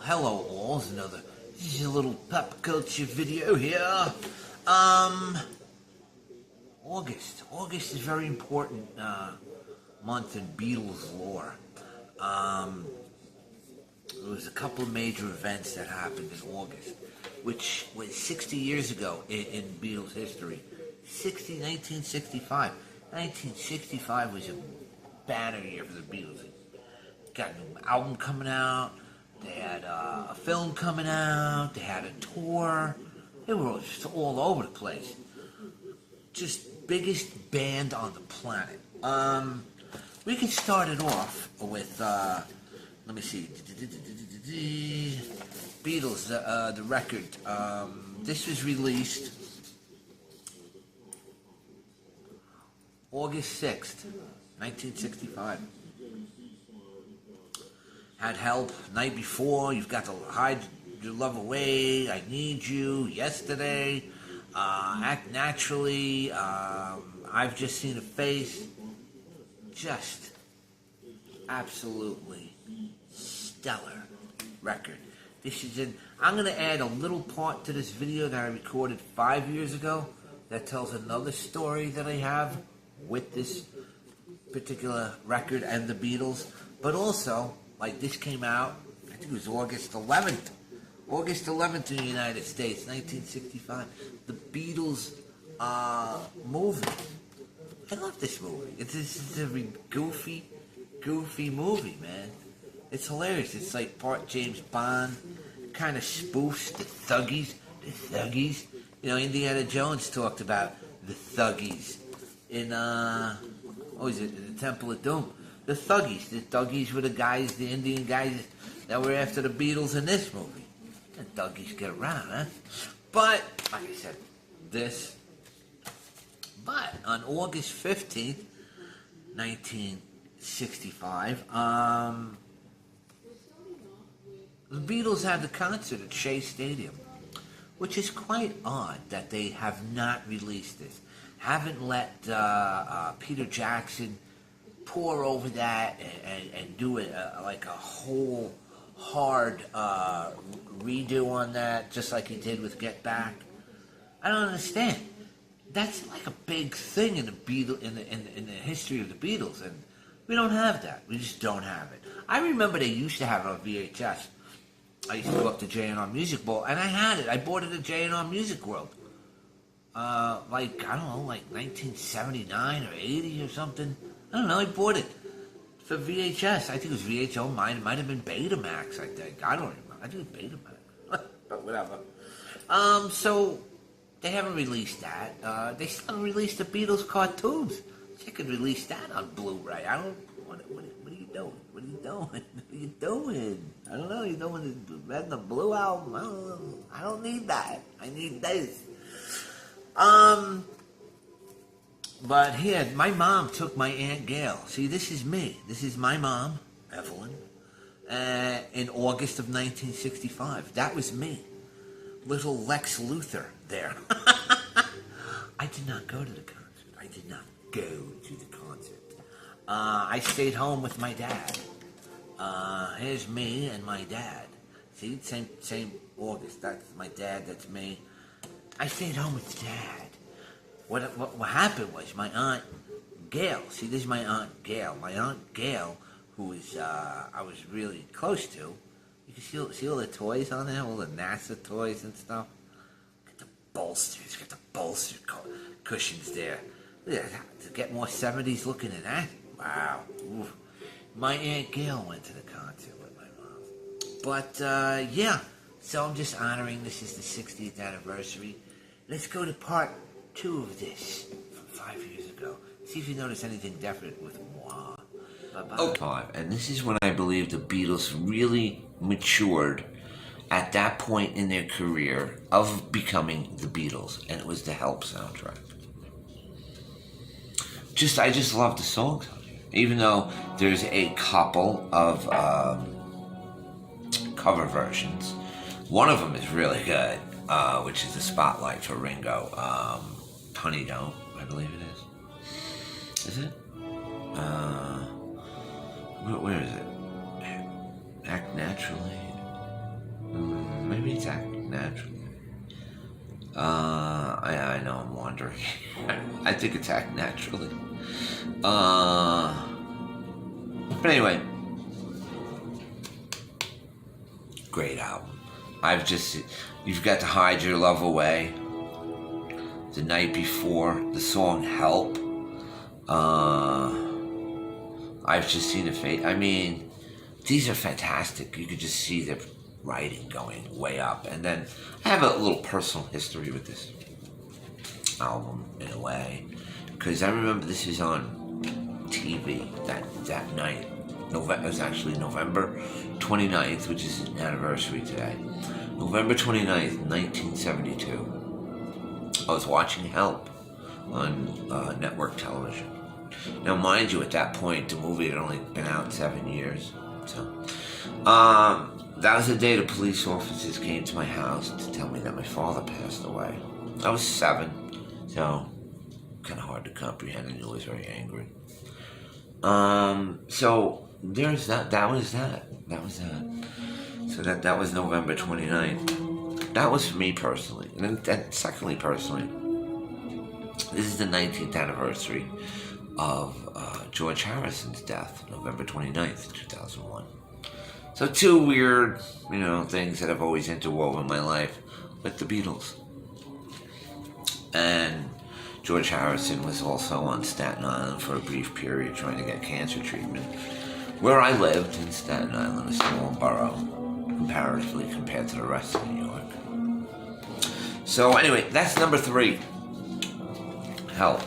hello all. This is a little pop culture video here. August. August is a very important month in Beatles lore. There was a couple of major events that happened in August, which was 60 years ago in Beatles history. 1965. 1965 was a banner year for the Beatles. Got a new album coming out. They had a film coming out. They had a tour. They were just all over the place. Just biggest band on the planet. We can start it off with, let me see, Beatles, the record. This was released August 6th, 1965. Had Help, Night Before, You've Got to Hide Your Love Away, I Need You, Yesterday, Act Naturally, I've Just Seen a Face. Just absolutely stellar record. I'm going to add a little part to this video that I recorded 5 years ago that tells another story that I have with this particular record and the Beatles. But also, like, this came out, I think it was August 11th. August 11th in the United States, 1965. The Beatles movie. I love this movie. It's a goofy movie, man. It's hilarious. It's like part James Bond, kind of spoofs the thuggies. You know, Indiana Jones talked about the thuggies in, what was it, in the Temple of Doom. The thuggies were the guys, the Indian guys that were after the Beatles in this movie. The thuggies get around, huh? But, like I said, But on August 15th, 1965, the Beatles had the concert at Shea Stadium, which is quite odd that they have not released this. Haven't let Peter Jackson pour over that and do it like a whole hard redo on that, just like he did with Get Back. I don't understand. That's like a big thing in the history of the Beatles, and we don't have that. We just don't have it. I remember they used to have it on VHS. I used to go up to J&R Music Bowl, and I had it. I bought it at J&R Music World. Like 1979 or 80 or something. I don't know, I bought it for VHS. I think it was VHO. Mine might have been Betamax, I think. I don't remember. I think it was Betamax. But whatever. So they haven't released that. They still haven't released the Beatles cartoons. They could release that on Blu-ray. What are you doing? What are you doing? I don't know. You're doing the red and the blue album. I don't need that. I need this. But here, my mom took my Aunt Gail. See, this is me. This is my mom, Evelyn, in August of 1965. That was me. Little Lex Luthor there. I did not go to the concert. I stayed home with my dad. Here's me and my dad. See, same August. That's my dad, that's me. I stayed home with Dad. What happened was my Aunt Gail. See, this is my Aunt Gail. My Aunt Gail, who is I was really close to. You can see all the toys on there, all the NASA toys and stuff. Got the bolsters, cushions there. Yeah, to get more 70s looking than that. Wow. Oof. My Aunt Gail went to the concert with my mom. But yeah, so I'm just honoring this is the 60th anniversary. Let's go to part 2 of this from 5 years ago. See if you notice anything different with moi. Bye-bye. And this is when I believe the Beatles really matured at that point in their career of becoming the Beatles, and it was the Help soundtrack. I just love the songs, even though there's a couple of cover versions. One of them is really good. Which is the Spotlight for Ringo. Honey Don't, I believe it is. Is it? Where is it? Act Naturally. Maybe it's acting naturally. I know I'm wandering. I think it's acting naturally. But anyway, great album. You've got to hide your love away. The night before, the song "Help." I've just seen a face. I mean, these are fantastic. You could just see the writing going way up. And then I have a little personal history with this album in a way, because I remember this was on TV that night. It was actually November 29th, which is an anniversary today. November 29th, 1972. I was watching Help on network television. Now, mind you, at that point, the movie had only been out 7 years. So, that was the day the police officers came to my house to tell me that my father passed away. I was 7, so kind of hard to comprehend, and I was very angry. So there's that. That was that. So that was November 29th. That was for me personally. And then secondly, personally, this is the 19th anniversary of George Harrison's death, November 29th, 2001. So 2 weird, things that have always interwoven my life with the Beatles. And George Harrison was also on Staten Island for a brief period trying to get cancer treatment, where I lived in Staten Island, a small borough, comparatively compared to the rest of New York. So anyway, that's number 3, Help.